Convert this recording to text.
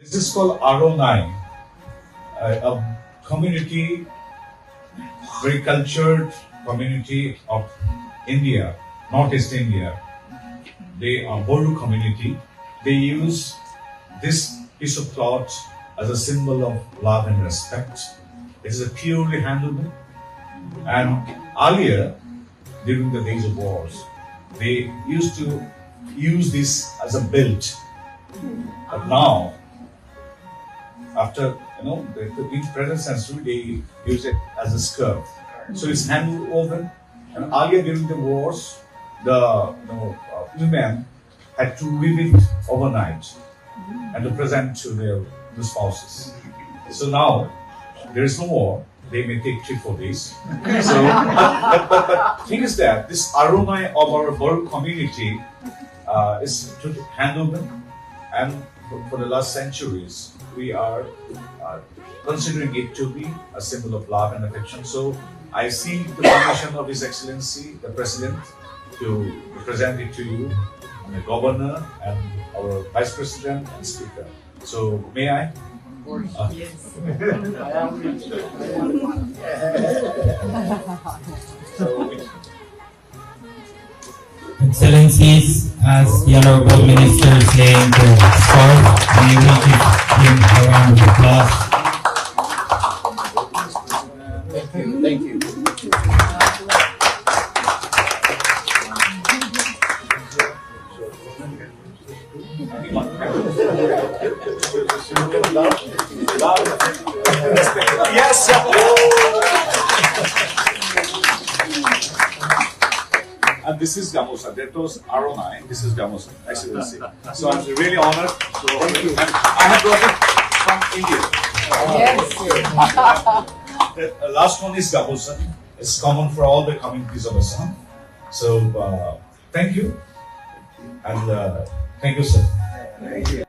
This is called Aronai, a community, very cultured community of India, Northeast India. They are Bodo community. They use this piece of cloth as a symbol of love and respect. It is a purely handloom. And earlier, during the days of wars, they used to use this as a belt. But now, after in present century, they use it as a skirt. So it's hand woven. And earlier during the wars, the women had to weave it overnight and to present to their spouses. So now there is no war. They may take 3-4 days. So, but thing is that this Aronai of our Bodo community is hand woven, and for the last centuries we are considering it to be a symbol of love and affection. So I seek the permission of His Excellency, the President, to present it to you, and the Governor, and our Vice President and Speaker. So may I? Yes. Excellencies, as the Honorable Minister is saying to start, we will give him a round of applause. Thank you. Yes, and this is Gamusa. That was Aronai. This is Gamusa, Excellency. So I'm really honored. So thank you. And I have brought it from India. Yes. The last one is Gamusa. It's common for all the communities of Assam. So thank you, and thank you, sir. Thank you.